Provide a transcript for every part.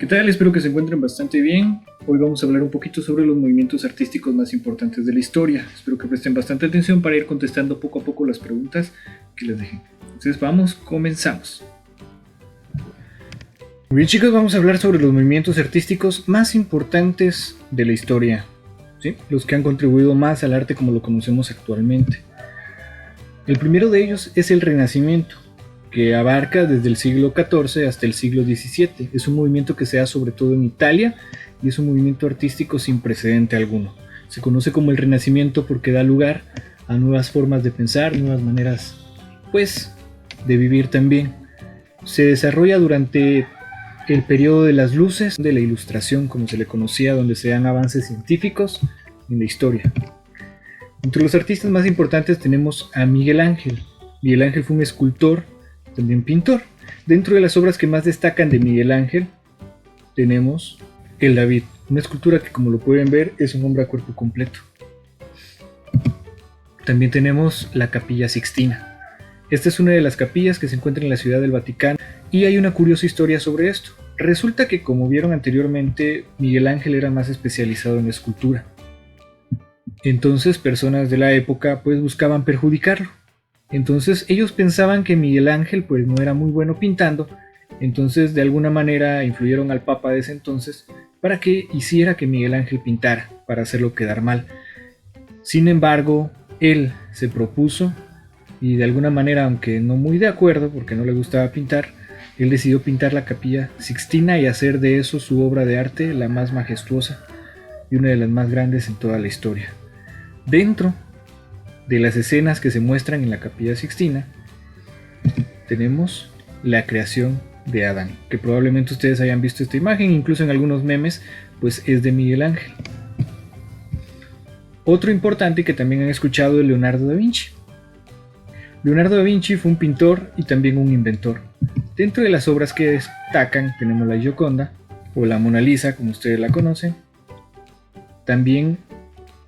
¿Qué tal? Espero que se encuentren bastante bien. Hoy vamos a hablar un poquito sobre los movimientos artísticos más importantes de la historia. Espero que presten bastante atención para ir contestando poco a poco las preguntas que les dejé. Entonces vamos, comenzamos. Muy bien, chicos, vamos a hablar sobre los movimientos artísticos más importantes de la historia, ¿sí? Los que han contribuido más al arte como lo conocemos actualmente. El primero de ellos es el Renacimiento, que abarca desde el siglo XIV hasta el siglo XVII. Es un movimiento que se da sobre todo en Italia y es un movimiento artístico sin precedente alguno. Se conoce como el Renacimiento porque da lugar a nuevas formas de pensar, nuevas maneras, de vivir también. Se desarrolla durante el periodo de las luces, de la Ilustración, como se le conocía, donde se dan avances científicos en la historia. Entre los artistas más importantes tenemos a Miguel Ángel. Miguel Ángel fue un escultor, también pintor. Dentro de las obras que más destacan de Miguel Ángel tenemos el David, una escultura que, como lo pueden ver, es un hombre a cuerpo completo. También tenemos la Capilla Sixtina. Esta es una de las capillas que se encuentra en la Ciudad del Vaticano y hay una curiosa historia sobre esto. Resulta que, como vieron anteriormente, Miguel Ángel era más especializado en la escultura. Entonces personas de la época buscaban perjudicarlo. Entonces ellos pensaban que Miguel Ángel no era muy bueno pintando, entonces de alguna manera influyeron al Papa de ese entonces para que hiciera que Miguel Ángel pintara, para hacerlo quedar mal. Sin embargo, él se propuso y de alguna manera, aunque no muy de acuerdo porque no le gustaba pintar, él decidió pintar la Capilla Sixtina y hacer de eso su obra de arte, la más majestuosa y una de las más grandes en toda la historia. Dentro de las escenas que se muestran en la Capilla Sixtina tenemos la creación de Adán, que probablemente ustedes hayan visto esta imagen, incluso en algunos memes, es de Miguel Ángel. Otro importante que también han escuchado es Leonardo da Vinci. Leonardo da Vinci fue un pintor y también un inventor. Dentro de las obras que destacan tenemos la Gioconda o la Mona Lisa, como ustedes la conocen. También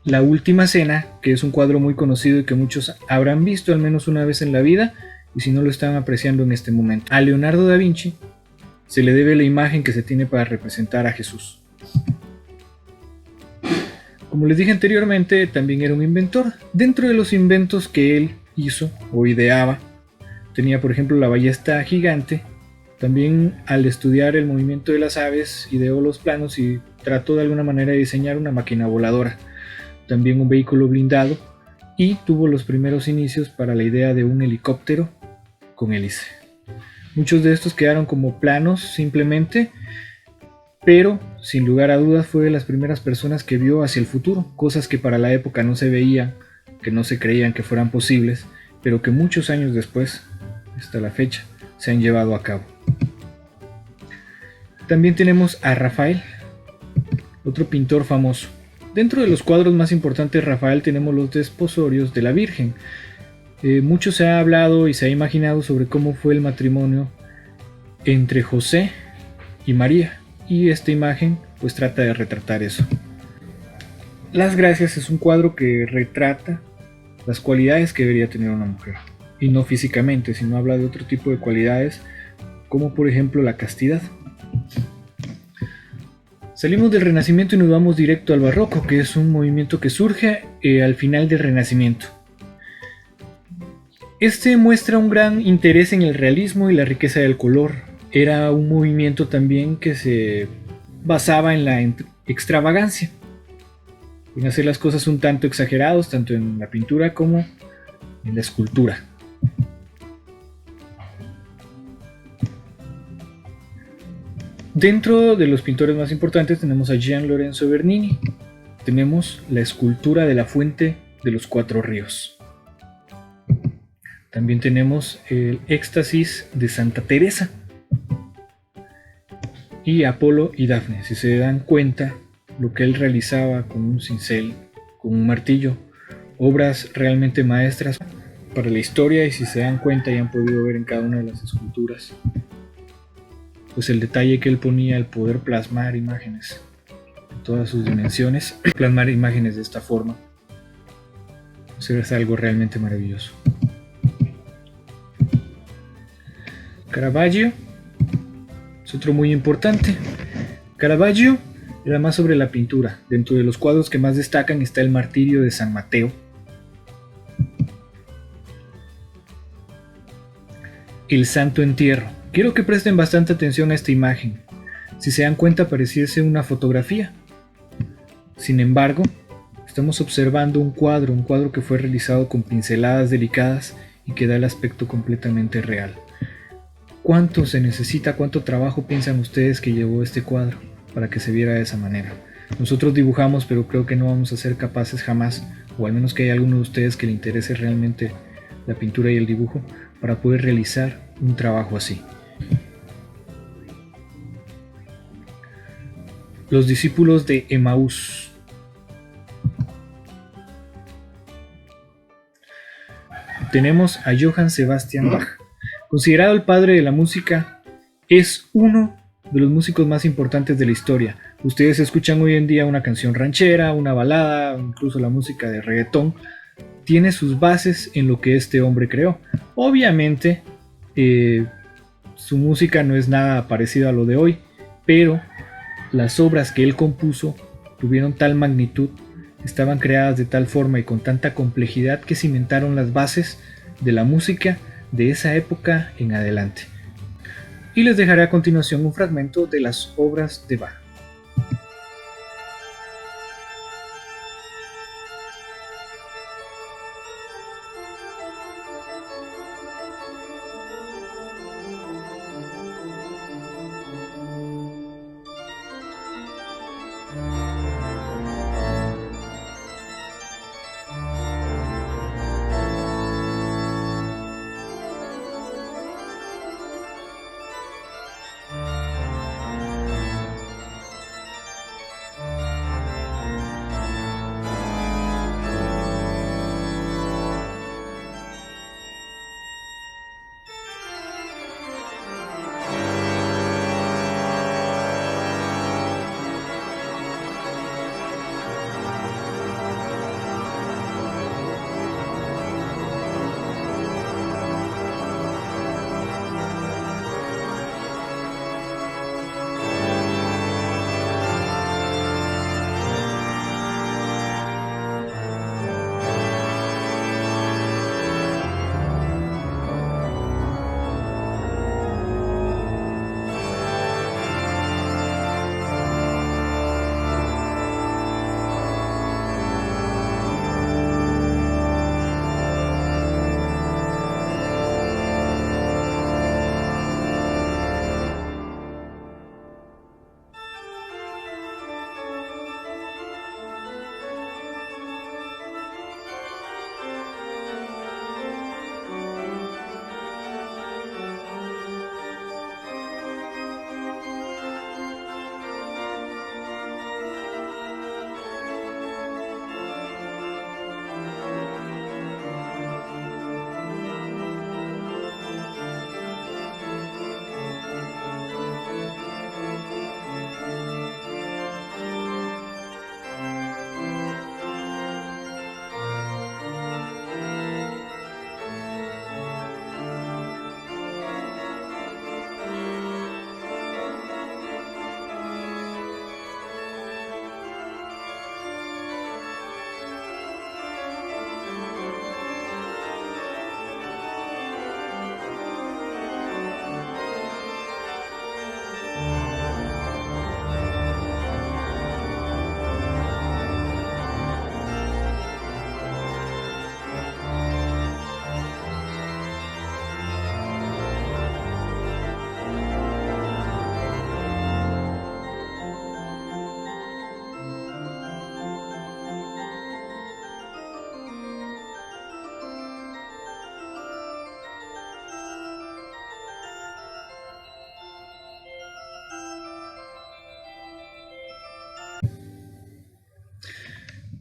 La Última Cena, que es un cuadro muy conocido y que muchos habrán visto al menos una vez en la vida, y si no lo están apreciando en este momento. A Leonardo da Vinci se le debe la imagen que se tiene para representar a Jesús. Como les dije anteriormente, también era un inventor. Dentro de los inventos que él hizo o ideaba, tenía por ejemplo la ballesta gigante. También, al estudiar el movimiento de las aves, ideó los planos y trató de alguna manera de diseñar una máquina voladora. También un vehículo blindado, y tuvo los primeros inicios para la idea de un helicóptero con hélice. Muchos de estos quedaron como planos simplemente, pero sin lugar a dudas fue de las primeras personas que vio hacia el futuro, cosas que para la época no se veían, que no se creían que fueran posibles, pero que muchos años después, hasta la fecha, se han llevado a cabo. También tenemos a Rafael, otro pintor famoso. Dentro de los cuadros más importantes de Rafael tenemos los desposorios de la Virgen. Mucho se ha hablado y se ha imaginado sobre cómo fue el matrimonio entre José y María, y esta imagen trata de retratar eso. Las Gracias es un cuadro que retrata las cualidades que debería tener una mujer, y no físicamente, sino habla de otro tipo de cualidades, como por ejemplo la castidad. Salimos del Renacimiento y nos vamos directo al Barroco, que es un movimiento que surge al final del Renacimiento. Este muestra un gran interés en el realismo y la riqueza del color. Era un movimiento también que se basaba en la extravagancia, en hacer las cosas un tanto exagerados, tanto en la pintura como en la escultura. Dentro de los pintores más importantes tenemos a Gian Lorenzo Bernini. Tenemos la escultura de la Fuente de los Cuatro Ríos. También tenemos el Éxtasis de Santa Teresa y Apolo y Dafne. Si se dan cuenta, lo que él realizaba con un cincel, con un martillo, obras realmente maestras para la historia, y si se dan cuenta y han podido ver en cada una de las esculturas, el detalle que él ponía, el poder plasmar imágenes en todas sus dimensiones, plasmar imágenes de esta forma, es algo realmente maravilloso. Caravaggio es otro muy importante. Caravaggio era más sobre la pintura. Dentro de los cuadros que más destacan está el Martirio de San Mateo, el Santo Entierro. Quiero que presten bastante atención a esta imagen. Si se dan cuenta, pareciese una fotografía. Sin embargo, estamos observando un cuadro que fue realizado con pinceladas delicadas y que da el aspecto completamente real. ¿Cuánto se necesita, cuánto trabajo piensan ustedes que llevó este cuadro para que se viera de esa manera? Nosotros dibujamos, pero creo que no vamos a ser capaces jamás, o al menos que haya alguno de ustedes que le interese realmente la pintura y el dibujo, para poder realizar un trabajo así. Los discípulos de Emaús. Tenemos a Johann Sebastian Bach. Considerado el padre de la música, es uno de los músicos más importantes de la historia. Ustedes escuchan hoy en día una canción ranchera, una balada, incluso la música de reggaetón, tiene sus bases en lo que este hombre creó. Obviamente, su música no es nada parecido a lo de hoy, pero las obras que él compuso tuvieron tal magnitud, estaban creadas de tal forma y con tanta complejidad que cimentaron las bases de la música de esa época en adelante. Y les dejaré a continuación un fragmento de las obras de Bach.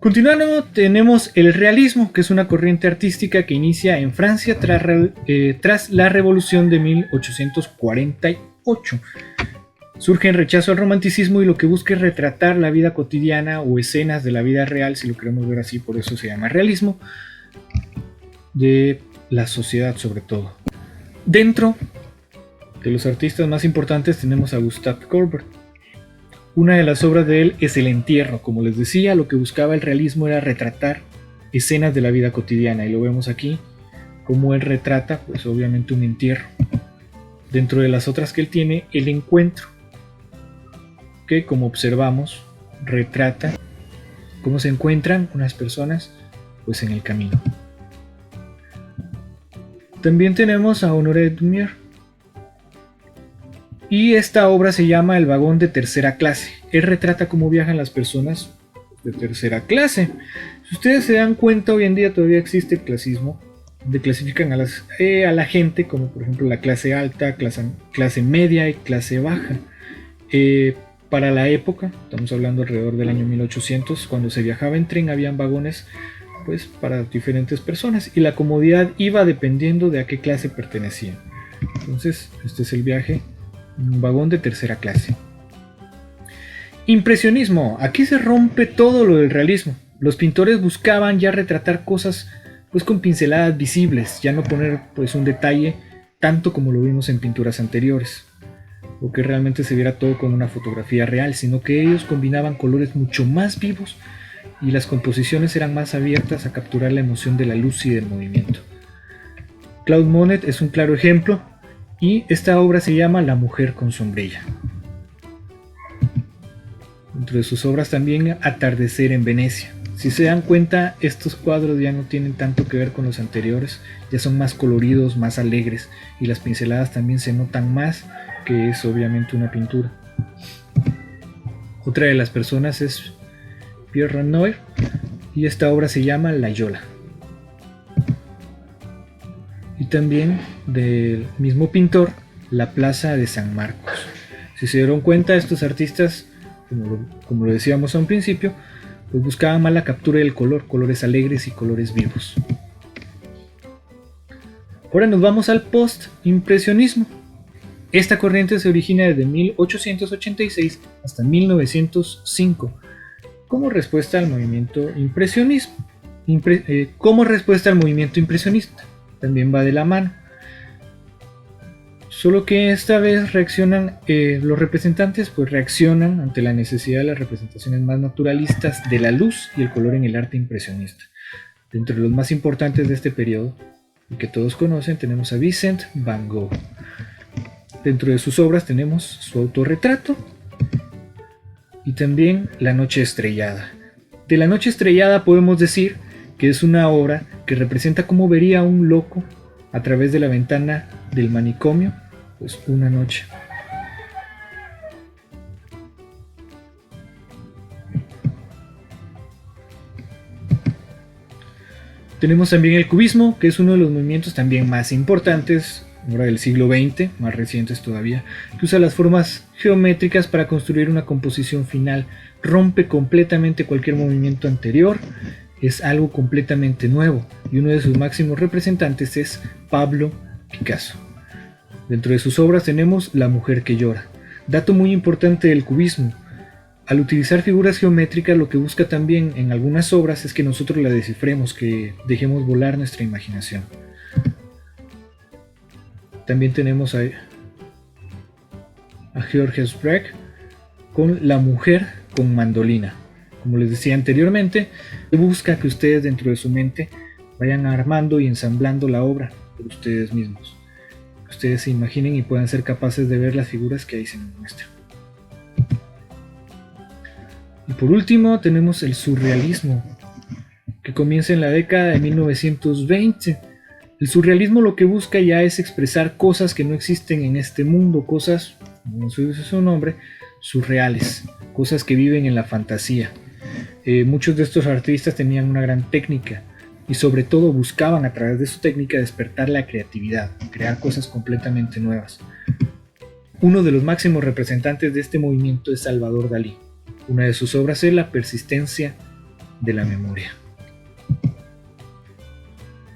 Continuando, tenemos el realismo, que es una corriente artística que inicia en Francia tras la Revolución de 1848. Surge en rechazo al romanticismo y lo que busca es retratar la vida cotidiana o escenas de la vida real, si lo queremos ver así, por eso se llama realismo, de la sociedad sobre todo. Dentro de los artistas más importantes tenemos a Gustave Courbet. Una de las obras de él es El entierro. Como les decía, lo que buscaba el realismo era retratar escenas de la vida cotidiana, y lo vemos aquí, como él retrata, pues obviamente un entierro. Dentro de las otras que él tiene, El encuentro, que como observamos, retrata cómo se encuentran unas personas pues en el camino. También tenemos a Honoré Daumier, y esta obra se llama El vagón de tercera clase. Él retrata cómo viajan las personas de tercera clase. Si ustedes se dan cuenta, hoy en día todavía existe el clasismo, donde clasifican a la gente como por ejemplo la clase alta, clase media y clase baja. Para la época, estamos hablando alrededor del año 1800, cuando se viajaba en tren habían vagones pues para diferentes personas, y la comodidad iba dependiendo de a qué clase pertenecían. Entonces este es el viaje en un vagón de tercera clase. Impresionismo. Aquí se rompe todo lo del realismo. Los pintores buscaban ya retratar cosas pues con pinceladas visibles, ya no poner pues un detalle tanto como lo vimos en pinturas anteriores, o que realmente se viera todo como una fotografía real, sino que ellos combinaban colores mucho más vivos y las composiciones eran más abiertas a capturar la emoción de la luz y del movimiento. Claude Monet es un claro ejemplo, y esta obra se llama La mujer con sombrilla. Dentro de sus obras también Atardecer en Venecia. Si se dan cuenta, estos cuadros ya no tienen tanto que ver con los anteriores, ya son más coloridos, más alegres, y las pinceladas también se notan más, que es obviamente una pintura. Otra de las personas es Pierre Renoir, y esta obra se llama La Yola. Y también del mismo pintor, La Plaza de San Marcos. Si se dieron cuenta, estos artistas, como lo decíamos a un principio, pues buscaban más la captura del color, colores alegres y colores vivos. Ahora nos vamos al post-impresionismo. Esta corriente se origina desde 1886 hasta 1905 como respuesta al movimiento impresionismo. Como respuesta al movimiento impresionista, también va de la mano. Solo que esta vez reaccionan, los representantes pues reaccionan ante la necesidad de las representaciones más naturalistas de la luz y el color en el arte impresionista. Dentro de los más importantes de este periodo, y que todos conocen, tenemos a Vincent van Gogh. Dentro de sus obras tenemos su autorretrato y también La noche estrellada. De La noche estrellada podemos decir que es una obra que representa cómo vería un loco a través de la ventana del manicomio pues una noche. Tenemos también el cubismo, que es uno de los movimientos también más importantes ahora del siglo XX, más recientes todavía, que usa las formas geométricas para construir una composición final, rompe completamente cualquier movimiento anterior, es algo completamente nuevo, y uno de sus máximos representantes es Pablo Picasso. Dentro de sus obras tenemos La mujer que llora. Dato muy importante del cubismo: al utilizar figuras geométricas, lo que busca también en algunas obras es que nosotros la descifremos, que dejemos volar nuestra imaginación. También tenemos a Georges Braque con La mujer con mandolina. Como les decía anteriormente, busca que ustedes dentro de su mente vayan armando y ensamblando la obra por ustedes mismos. Que ustedes se imaginen y puedan ser capaces de ver las figuras que ahí se nos muestran. Y por último tenemos el surrealismo, que comienza en la década de 1920. El surrealismo lo que busca ya es expresar cosas que no existen en este mundo, cosas, como dice su nombre, surreales, cosas que viven en la fantasía. Muchos de estos artistas tenían una gran técnica y sobre todo buscaban a través de su técnica despertar la creatividad, crear cosas completamente nuevas. Uno de los máximos representantes de este movimiento es Salvador Dalí. Una de sus obras es La persistencia de la memoria.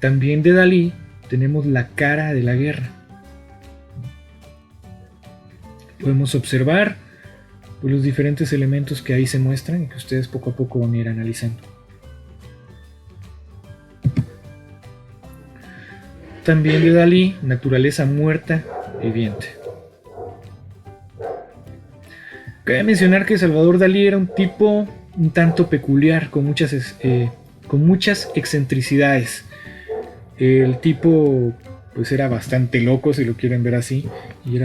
También de Dalí tenemos La cara de la guerra. Podemos observar pues los diferentes elementos que ahí se muestran y que ustedes poco a poco van a ir analizando. También de Dalí, Naturaleza muerta, viviente. Cabe mencionar que Salvador Dalí era un tipo un tanto peculiar, con muchas excentricidades. El tipo pues era bastante loco, si lo quieren ver así, y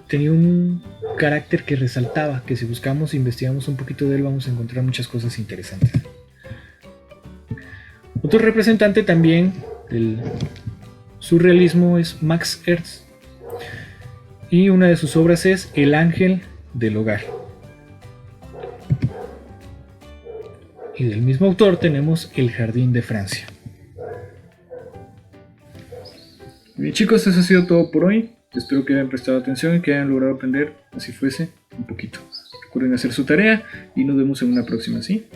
tenía un carácter que resaltaba, que si buscamos e investigamos un poquito de él vamos a encontrar muchas cosas interesantes. Otro representante también del surrealismo es Max Ernst, y una de sus obras es El ángel del hogar. Y del mismo autor tenemos El jardín de Francia. Bien chicos, eso ha sido todo por hoy. Espero que hayan prestado atención y que hayan logrado aprender, así fuese, un poquito. Recuerden hacer su tarea y nos vemos en una próxima, ¿sí?